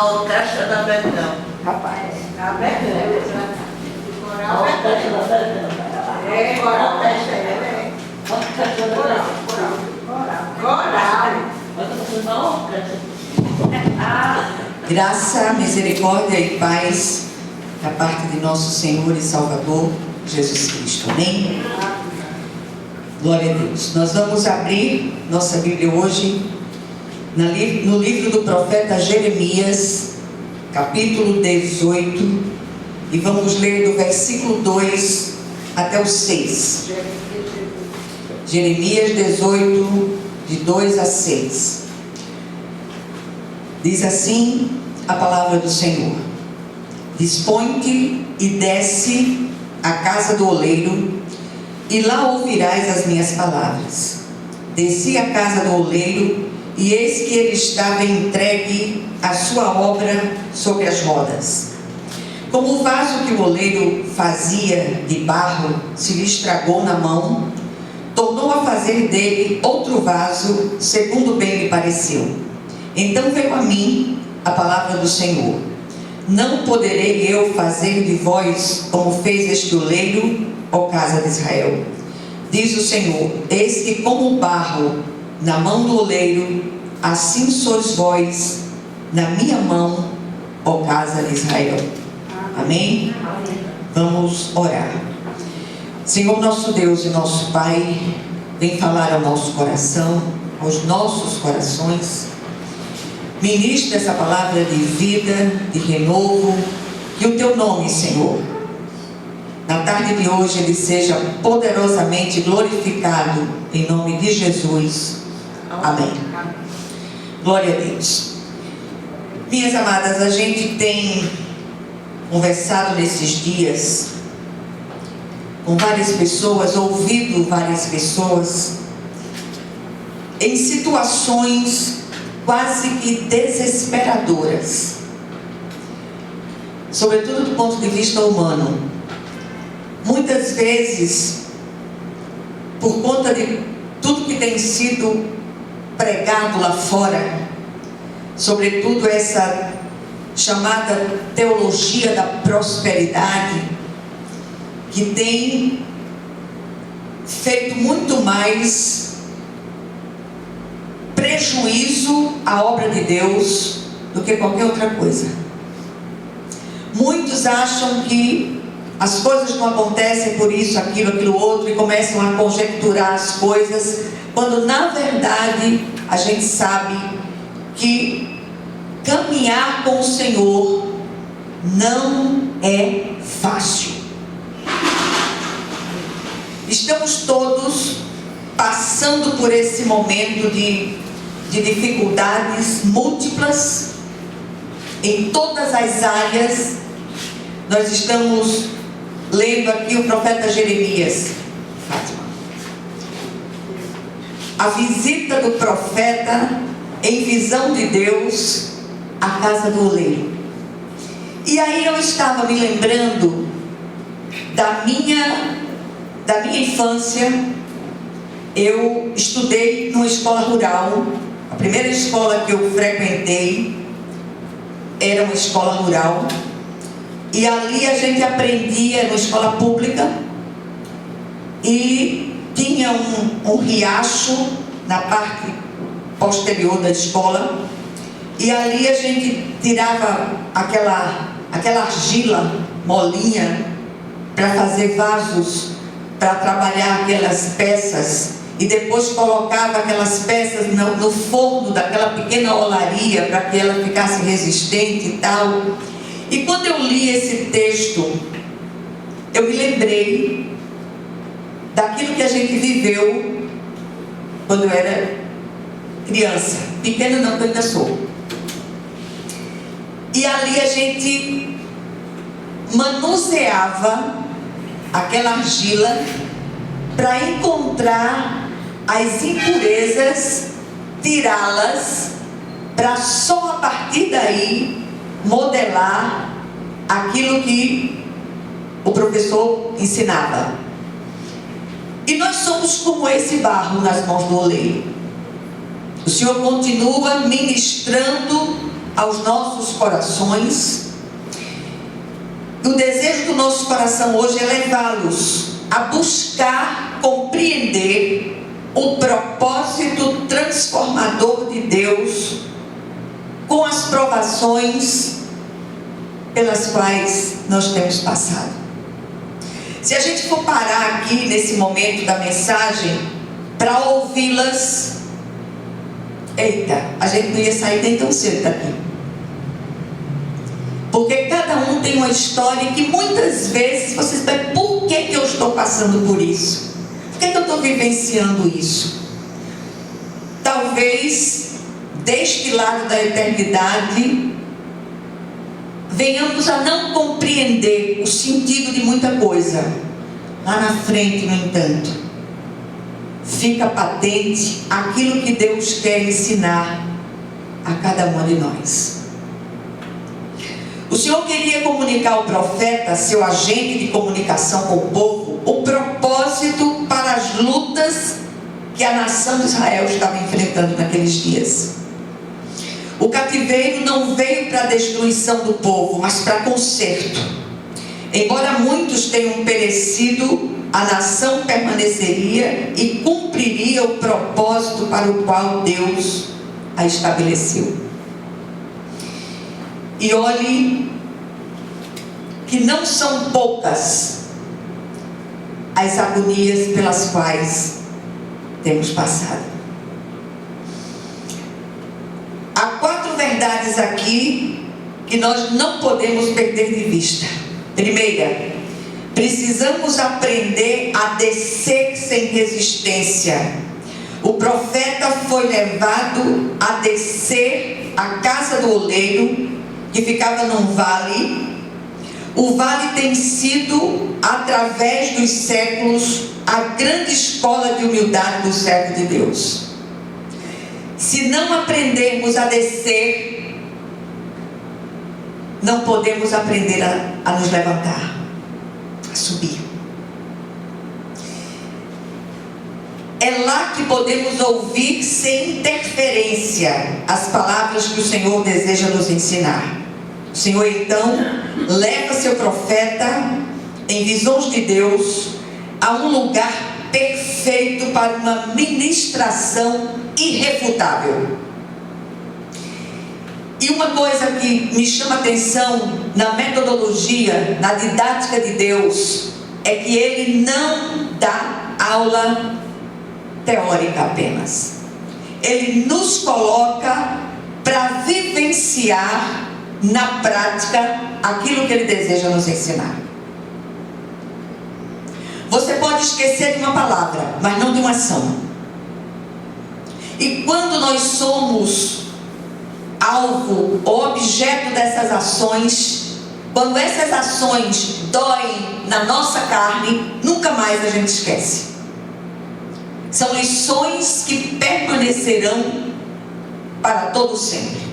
A orquestra da Betão. Rapaz, A Betão. A orquestra da Betão. É, a orquestra é. A orquestra da Betão. Coral. Graça, misericórdia e paz da parte de nosso Senhor e Salvador Jesus Cristo. Amém? Glória a Deus. Nós vamos abrir nossa Bíblia hoje no livro do profeta Jeremias, capítulo 18, e vamos ler do versículo 2 até o 6. Jeremias 18, de 2 a 6. Diz assim a palavra do Senhor: Dispõe-te e desce à casa do oleiro, e lá ouvirás as minhas palavras. Desci à casa do oleiro, e eis que ele estava entregue à sua obra sobre as rodas. Como o vaso que o oleiro fazia de barro se lhe estragou na mão, tornou a fazer dele outro vaso, segundo bem lhe pareceu. Então veio a mim a palavra do Senhor: Não poderei eu fazer de vós como fez este oleiro, ó casa de Israel? Diz o Senhor: Eis que como o barro na mão do oleiro, assim sois vós na minha mão, ó casa de Israel. Amém? Vamos orar. Senhor nosso Deus e nosso Pai, vem falar ao nosso coração, aos nossos corações. Ministra essa palavra de vida, de renovo, que o teu nome, Senhor, na tarde de hoje, ele seja poderosamente glorificado, em nome de Jesus. Amém. Glória a Deus. Minhas amadas, a gente tem conversado nesses dias com várias pessoas, ouvido várias pessoas em situações quase que desesperadoras, sobretudo do ponto de vista humano. Muitas vezes, por conta de tudo que tem sido pregado lá fora, sobretudo essa chamada teologia da prosperidade, que tem feito muito mais prejuízo à obra de Deus do que qualquer outra coisa. Muitos acham que as coisas não acontecem por isso, aquilo outro, e começam a conjecturar as coisas, quando na verdade a gente sabe que caminhar com o Senhor não é fácil. Estamos todos passando por esse momento de dificuldades múltiplas em todas as áreas. Nós estamos lendo aqui o profeta Jeremias, Fátima, a visita do profeta em visão de Deus à casa do oleiro. E aí eu estava me lembrando da minha infância. Eu estudei numa escola rural. A primeira escola que eu frequentei era uma escola rural, e ali a gente aprendia numa escola pública, e tinha um riacho na parte posterior da escola, e ali a gente tirava aquela argila molinha para fazer vasos, para trabalhar aquelas peças, e depois colocava aquelas peças no forno daquela pequena olaria para que ela ficasse resistente e tal. E quando eu li esse texto, eu me lembrei daquilo que a gente viveu quando eu era criança. Pequena não, eu ainda sou. E ali a gente manuseava aquela argila para encontrar as impurezas, tirá-las, para só a partir daí modelar aquilo que o professor ensinava. E nós somos como esse barro nas mãos do oleiro. O Senhor continua ministrando aos nossos corações. O desejo do nosso coração hoje é levá-los a buscar compreender o propósito transformador de Deus com as provações pelas quais nós temos passado. Se a gente for parar aqui nesse momento da mensagem para ouvi-las, eita, a gente não ia sair nem tão cedo daqui. Porque cada um tem uma história que muitas vezes vocês pensam, por que eu estou passando por isso? Por que eu estou vivenciando isso? Talvez deste lado da eternidade venhamos a não compreender o sentido de muita coisa. Lá na frente, no entanto, fica patente aquilo que Deus quer ensinar a cada uma de nós. O Senhor queria comunicar ao profeta, seu agente de comunicação com o povo, o propósito para as lutas que a nação de Israel estava enfrentando naqueles dias. O cativeiro não veio para a destruição do povo, mas para conserto. Embora muitos tenham perecido, a nação permaneceria e cumpriria o propósito para o qual Deus a estabeleceu. E olhe que não são poucas as agonias pelas quais temos passado. Há 4 verdades aqui que nós não podemos perder de vista. Primeira, precisamos aprender a descer sem resistência. O profeta foi levado a descer a casa do oleiro, que ficava num vale. O vale tem sido, através dos séculos, a grande escola de humildade do servo de Deus. Se não aprendermos a descer, não podemos aprender a nos levantar, a subir. É lá que podemos ouvir sem interferência as palavras que o Senhor deseja nos ensinar. O Senhor então leva seu profeta em visões de Deus a um lugar perfeito para uma ministração irrefutável. E uma coisa que me chama a atenção na metodologia, na didática de Deus, é que Ele não dá aula teórica apenas. Ele nos coloca para vivenciar na prática aquilo que Ele deseja nos ensinar. Você pode esquecer de uma palavra, mas não de uma ação. E quando nós somos alvo ou objeto dessas ações, quando essas ações doem na nossa carne, nunca mais a gente esquece. São lições que permanecerão para todo sempre.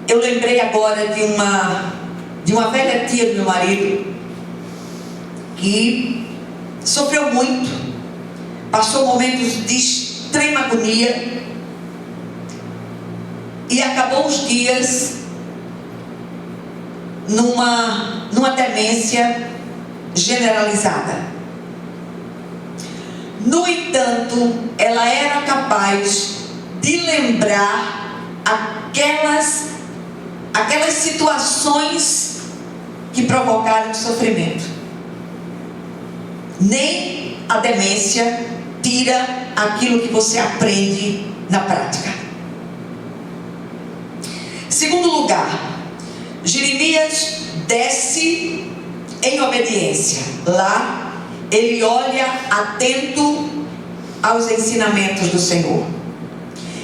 Eu lembrei agora de uma velha tia do meu marido, que sofreu muito, passou momentos de extrema agonia e acabou os dias numa demência generalizada. No entanto, ela era capaz de lembrar aquelas situações que provocaram sofrimento. Nem a demência tira aquilo que você aprende na prática. Segundo lugar, Jeremias desce em obediência. Lá, ele olha atento aos ensinamentos do Senhor.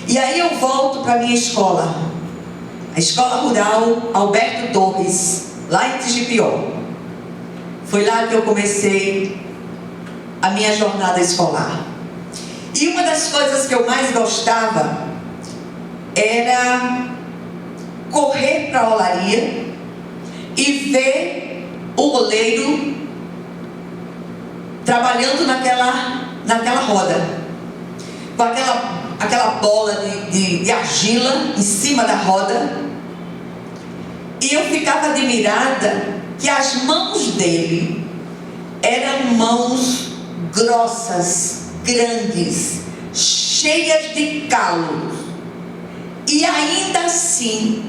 E aí eu volto para a minha escola, a Escola Rural Alberto Torres, lá em Tigipió. Foi lá que eu comecei a minha jornada escolar. E uma das coisas que eu mais gostava era correr para a olaria e ver o oleiro trabalhando naquela roda, com aquela aquela bola de argila em cima da roda. E eu ficava admirada que as mãos dele eram mãos grossas, grandes, cheias de calos. E ainda assim,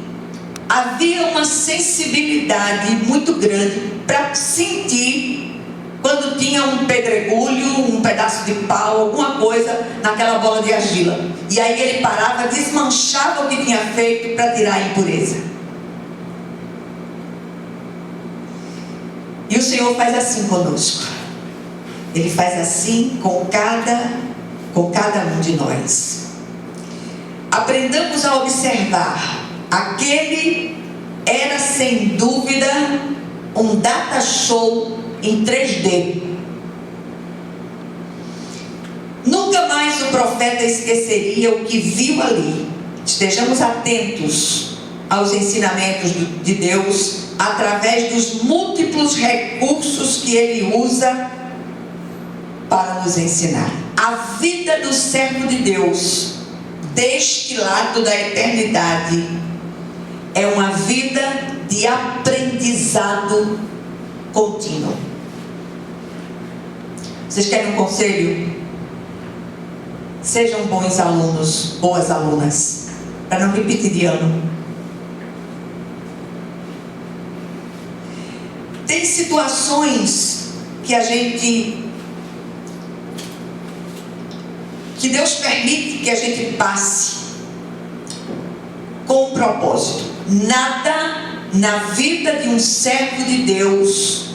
havia uma sensibilidade muito grande para sentir quando tinha um pedregulho, um pedaço de pau, alguma coisa naquela bola de argila. E aí ele parava, desmanchava o que tinha feito para tirar a impureza. E o Senhor faz assim conosco. Ele faz assim com cada um de nós. Aprendamos a observar. Aquele era sem dúvida um data show em 3D. Nunca mais o profeta esqueceria o que viu ali. Estejamos atentos aos ensinamentos de Deus através dos múltiplos recursos que Ele usa para nos ensinar. A vida do servo de Deus, deste lado da eternidade, é uma vida de aprendizado contínuo. Vocês querem um conselho? Sejam bons alunos, boas alunas, para não repetir de ano. Tem situações que Deus permite que a gente passe com um propósito. Nada na vida de um servo de Deus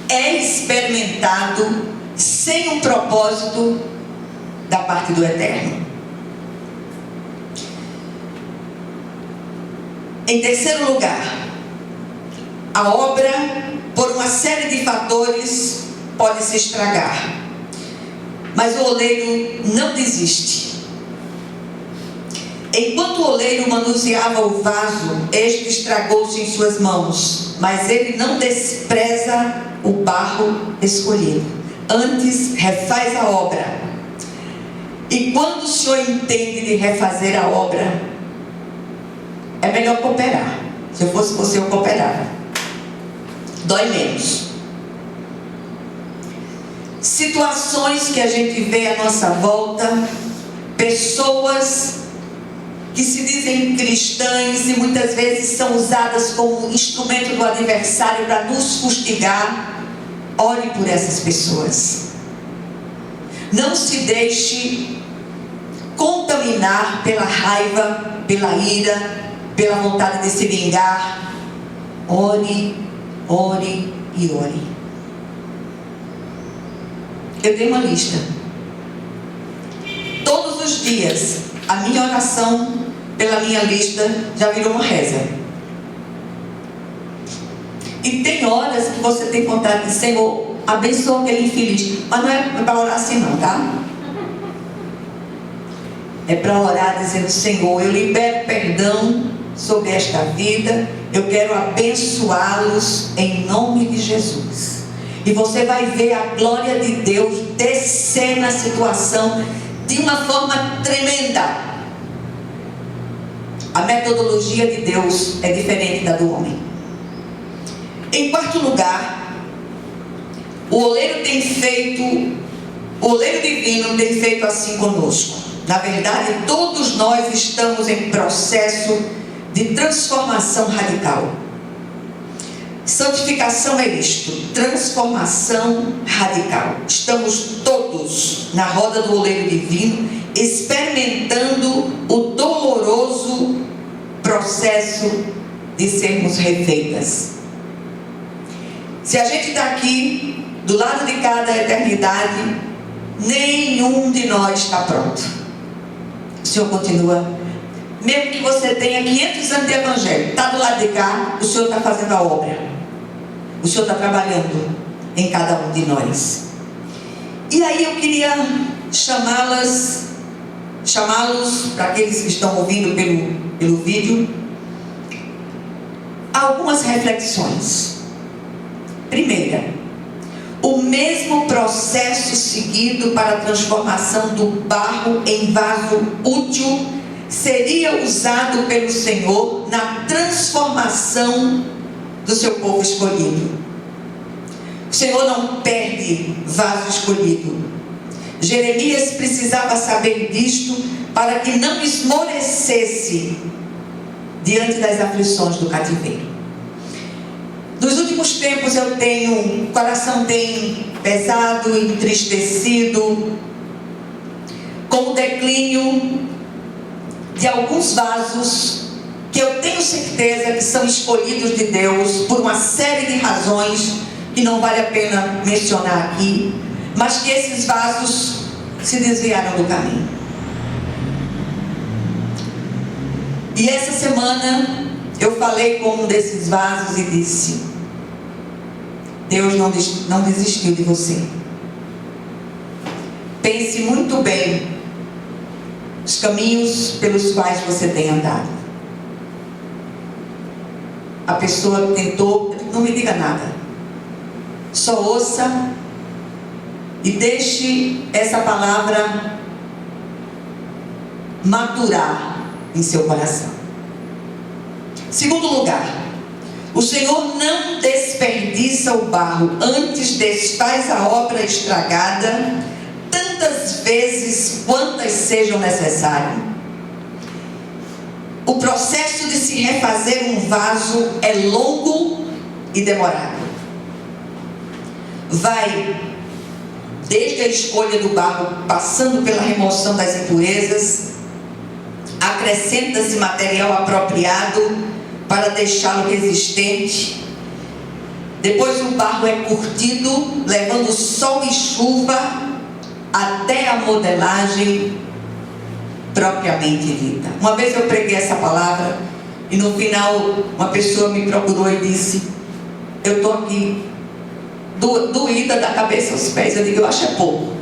é experimentado sem um propósito da parte do Eterno. Em terceiro lugar, a obra, por uma série de fatores, pode se estragar. Mas o oleiro não desiste. Enquanto o oleiro manuseava o vaso, este estragou-se em suas mãos. Mas ele não despreza o barro escolhido. Antes, refaz a obra. E quando o Senhor entende de refazer a obra, é melhor cooperar. Se eu fosse você, eu cooperava. Dói menos. Situações que a gente vê à nossa volta, pessoas que se dizem cristãs e muitas vezes são usadas como instrumento do adversário para nos fustigar. Ore por essas pessoas. Não se deixe contaminar pela raiva, pela ira, pela vontade de se vingar. Ore, ore e ore. Eu dei uma lista. Todos os dias, a minha oração pela minha lista já virou uma reza. E tem horas que você tem vontade de, Senhor, abençoa aquele infeliz. Mas não é para orar assim não, tá? É para orar dizendo, Senhor, eu libero perdão sobre esta vida. Eu quero abençoá-los em nome de Jesus. E você vai ver a glória de Deus descer na situação de uma forma tremenda. A metodologia de Deus é diferente da do homem. Em quarto lugar, o oleiro divino tem feito assim conosco. Na verdade, todos nós estamos em processo de transformação radical. Santificação é isto, transformação radical. Estamos todos na roda do oleiro divino, experimentando o doloroso processo de sermos refeitas. Se a gente está aqui, do lado de cá da eternidade, nenhum de nós está pronto. O Senhor continua. Mesmo que você tenha 500 anos de evangelho, está do lado de cá, o Senhor está fazendo a obra. O Senhor está trabalhando em cada um de nós. E aí eu queria chamá-los, para aqueles que estão ouvindo pelo vídeo, algumas reflexões. Primeira, o mesmo processo seguido para a transformação do barro em vaso útil seria usado pelo Senhor na transformação do seu povo escolhido. O Senhor não perde vaso escolhido. Jeremias precisava saber disto para que não esmorecesse diante das aflições do cativeiro. Nos últimos tempos o coração tem pesado, entristecido com o declínio de alguns vasos que eu tenho certeza que são escolhidos de Deus por uma série de razões que não vale a pena mencionar aqui, mas que esses vasos se desviaram do caminho. E essa semana eu falei com um desses vasos e disse: Deus não desistiu de você. Pense muito bem os caminhos pelos quais você tem andado. A pessoa tentou, não me diga nada, só ouça e deixe essa palavra maturar em seu coração. Segundo lugar, o Senhor não desperdiça o barro, antes desfaz a obra estragada tantas vezes quantas sejam necessárias. O processo de se refazer um vaso é longo e demorado. Vai desde a escolha do barro, passando pela remoção das impurezas, acrescenta-se material apropriado para deixá-lo resistente. Depois o barro é curtido, levando sol e chuva até a modelagem propriamente dita. Uma vez eu preguei essa palavra e no final uma pessoa me procurou e disse: eu estou aqui doída da cabeça aos pés. Eu digo: eu acho é pouco.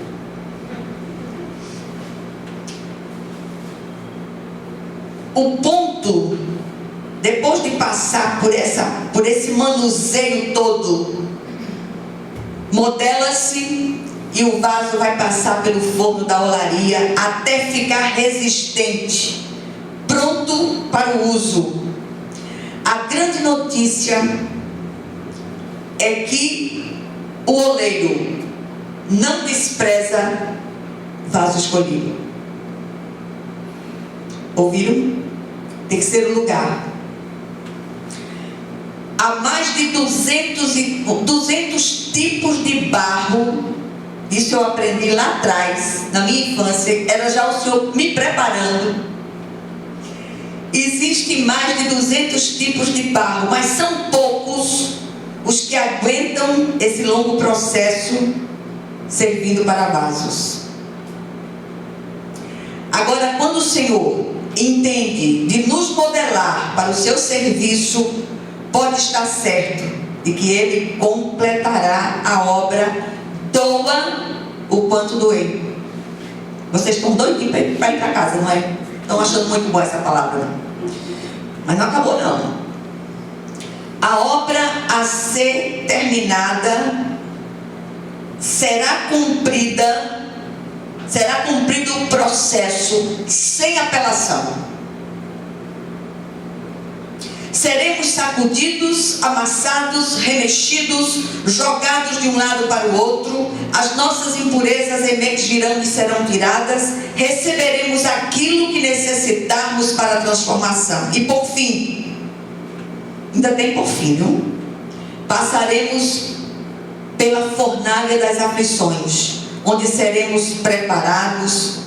O ponto, depois de passar por esse manuseio todo, modela-se e o vaso vai passar pelo forno da olaria até ficar resistente, pronto para o uso. A grande notícia é que o oleiro não despreza vaso escolhido. Ouviram? Terceiro lugar, há mais de 200 tipos de barro. Isso eu aprendi lá atrás, na minha infância, era já o Senhor me preparando. Existem mais de 200 tipos de barro, mas são poucos os que aguentam esse longo processo servindo para vasos. Agora, quando o Senhor entende de nos modelar para o seu serviço, pode estar certo de que Ele completará a obra, doa o quanto doer. Vocês estão doidinhos para ir para casa, não é? Estão achando muito boa essa palavra, mas não acabou não. A obra a ser terminada será cumprido o processo sem apelação. Seremos sacudidos, amassados, remexidos, jogados de um lado para o outro. As nossas impurezas emergirão e serão tiradas. Receberemos aquilo que necessitarmos para a transformação. E por fim, ainda tem por fim, viu? Passaremos pela fornalha das aflições, onde seremos preparados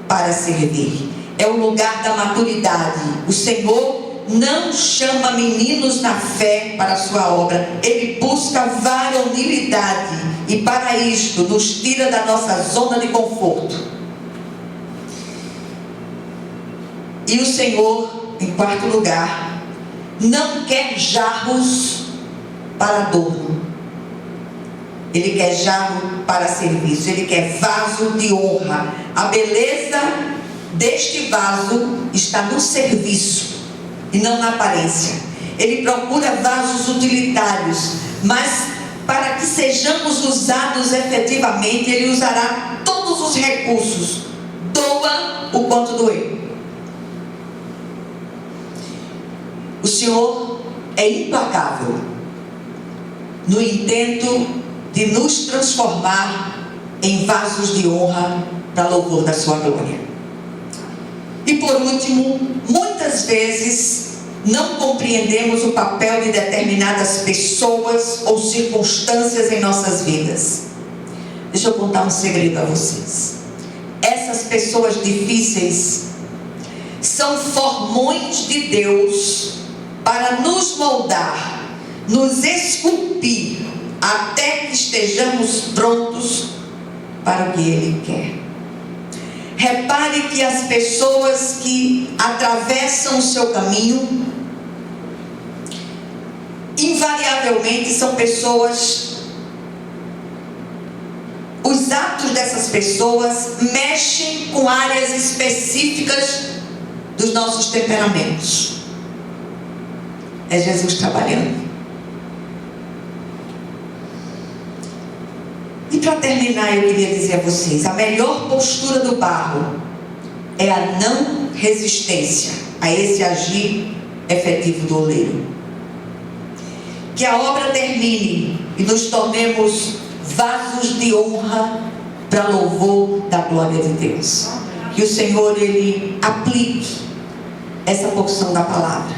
para servir. É o lugar da maturidade. O Senhor não chama meninos na fé para a sua obra. Ele busca varonilidade e para isto nos tira da nossa zona de conforto. E o Senhor, em quarto lugar, não quer jarros para adorno. Ele quer jarro para serviço. Ele quer vaso de honra. A beleza deste vaso está no serviço e não na aparência. Ele procura vasos utilitários, mas para que sejamos usados efetivamente, Ele usará todos os recursos, doa o quanto doer. O Senhor é implacável no intento de nos transformar em vasos de honra para louvor da sua glória. E por último, muitas vezes não compreendemos o papel de determinadas pessoas ou circunstâncias em nossas vidas. Deixa eu contar um segredo a vocês. Essas pessoas difíceis são formões de Deus para nos moldar, nos esculpir, até que estejamos prontos para o que Ele quer. Repare que as pessoas que atravessam o seu caminho, invariavelmente são pessoas, os atos dessas pessoas mexem com áreas específicas dos nossos temperamentos. É Jesus trabalhando. E para terminar, eu queria dizer a vocês, a melhor postura do barro é a não resistência a esse agir efetivo do oleiro. Que a obra termine e nos tornemos vasos de honra para louvor da glória de Deus. Que o Senhor, Ele aplique essa porção da palavra.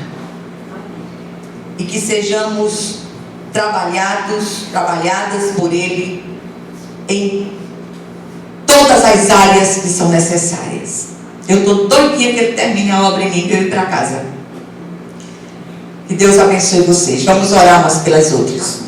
E que sejamos trabalhadas por Ele em todas as áreas que são necessárias. Eu estou doidinha que Ele termine a obra em mim, que eu ir para casa. Que Deus abençoe vocês. Vamos orar umas pelas outras.